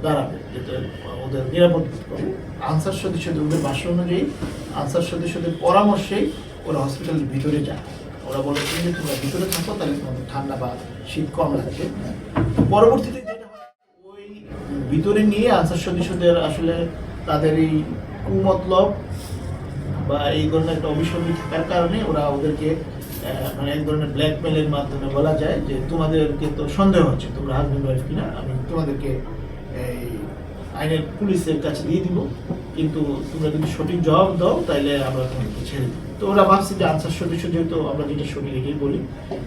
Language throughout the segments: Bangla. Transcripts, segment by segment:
দাঁড়াবে, যেটা ওদের নিরাপদ করবে। আনসার সদস্যদের ওদের ভাষ্য অনুযায়ী আনসার সদস্যদের পরামর্শেই ওরা হসপিটালের ভিতরে যায়। ওরা বলে যে তোমরা ভিতরে থাকো, তাহলে তোমাদের ঠান্ডা বা শীত কম লাগছে। পরবর্তীতে যেটা হয়, ওই ভিতরে নিয়ে আনসার সদস্যদের আসলে তাদের এই কুমতলব বা এই ধরনের একটা অভিসন্ধি থাকার কারণে ওরা ওদেরকে মানে এক ধরনের ব্ল্যাকমেলের মাধ্যমে বলা যায় যে তোমাদেরকে তো সন্দেহ হচ্ছে তোমরা হাজব্যান্ড ওয়াইফ কিনা, আমি তোমাদেরকে এই আইনের পুলিশের কাছে দিয়ে দিব, কিন্তু তোমরা যদি সঠিক জবাব দাও তাহলে আমরা তোমাদেরকে ছেড়ে দিব। তো ওরা ভাবছে যে আনসার সদস্য যেহেতু আমরা যেটা সঠিক এটাই বলি,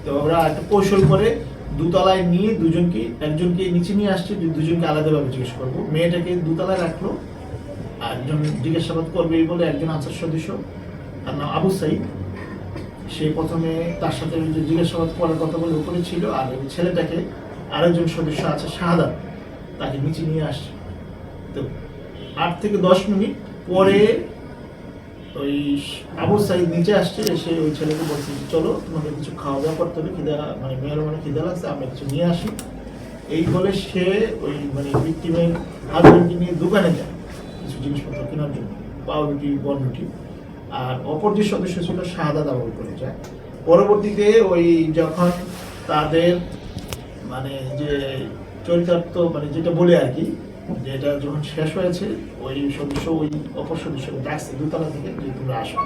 তো ওরা একটা কৌশল করে দুতলায় নিয়ে একজনকে নিচে নিয়ে আসছে, দুজনকে আলাদাভাবে জিজ্ঞেস করবো। মেয়েটাকে দুতলায় রাখলো, একজন জিজ্ঞাসাবাদ করবে বলে একজন আনসার সদস্য, তার নাম আবু সাইদ, সে প্রথমে তার সাথে জিজ্ঞাসাবাদ করার কথা বলে উপরে ছিল, আর ওই ছেলেটাকে আরেকজন সদস্য আছে শাহাদাত, তাকে নিচে নিয়ে আসছে। তো 8 থেকে 10 মিনিট পরে ওই আবু সাইদ নিচে আসছে, এসে ওই ছেলেকে বলছে চলো তোমাকে কিছু খাওয়া দাওয়া করতে হবে, খিদা মানে মেয়ের মানে খিদা লাগছে, আমরা কিছু নিয়ে আসি। এই বলে সে ওই মানে ভিক্টিমের হাজবেন্ডকে নিয়ে দোকানে যায় কিছু জিনিসপত্র কেনার জন্য, পাউরুটি বনরুটি। আর অপর যে সদস্য ছিল শাহাদাত আবার করে যায়। পরবর্তীতে ওই যখন তাদের মানে যে চরিতার্থ মানে যেটা বলে আর কি, যেটা যখন শেষ হয়েছে, ওই সদস্য ওই অপর সদস্যকে ডাকছে দুতলা থেকে যে তোমরা আসো।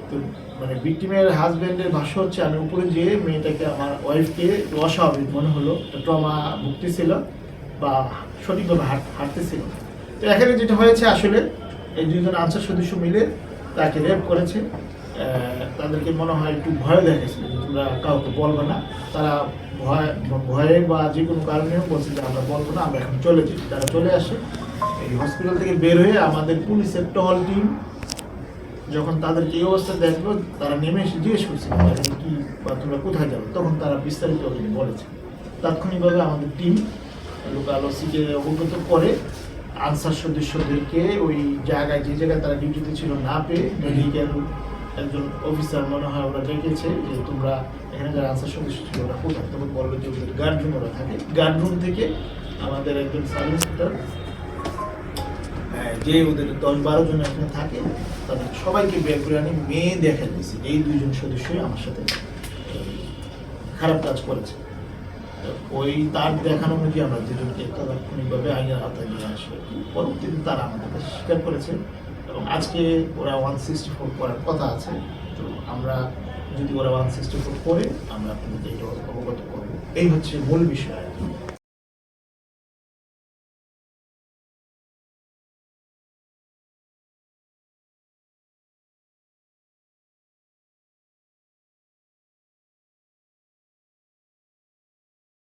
তো মানে ভিক্টিমের হাজব্যান্ডের ভাষ্য হচ্ছে আমি উপরে যেয়ে মেয়েটাকে আমার ওয়াইফকে অস্বাভাবিক মনে হলো, ট্রমা ভুগতেছিল বা সঠিকভাবে হাঁটতেছিল। তো এখানে যেটা হয়েছে আসলে এই দুজন আনসার সদস্য মিলে তাকে রেপ করেছে। তাদেরকে মনে হয় একটু ভয় দেখেছিল যে তোমরা কাউকে বলবো না, তারা ভয়ে বা যে কোনো কারণেও বলছে যে আমরা বলবো না, আমরা এখন চলে যাই। তারা চলে আসে, এই হসপিটাল থেকে বের হয়ে আমাদের পুলিশের টহল টিম যখন তাদেরকে এই অবস্থা দেখলো, তারা নেমে এসে জিজ্ঞেস করছিল কি বা তোমরা কোথায় যাবে, তখন তারা বিস্তারিত বলেছে। তাৎক্ষণিকভাবে আমাদের টিম লোকাল ওসিকে অবগত করে আনসার সদস্যদেরকে ওই জায়গায় যে জায়গায় তারা ডিউটিতে ছিল না পেয়ে মেডিকেল একজন অফিসার মনে হয় ওরা ডেকেছে যে তোমরা এখানে যারা আনসার সদস্য ছিল ওরা কোথায়, তখন বললো যে ওদের গার্ড রুম ওরা থাকে। গার্ড রুম থেকে আমাদের একজন সাব ইন্সপেক্টর যে ওদের 10-12 জন এখানে থাকে তাদের সবাইকে বের করে আনি মেয়ে দেখা দিয়েছে এই দুইজন সদস্যই আমার সাথে খারাপ কাজ করেছে। ওই তার দেখানো অনুযায়ী আমরা দুজনকে তাৎক্ষণিকভাবে আইনের আওতায় নিয়ে আসে। পরবর্তীতে তারা আমাদের কাছে স্বীকার করেছে এবং আজকে ওরা 164 করার কথা আছে। তো আমরা যদি ওরা 164 করে আমরা আপনাদেরকে এটা অবগত করবো। এই হচ্ছে মূল বিষয়।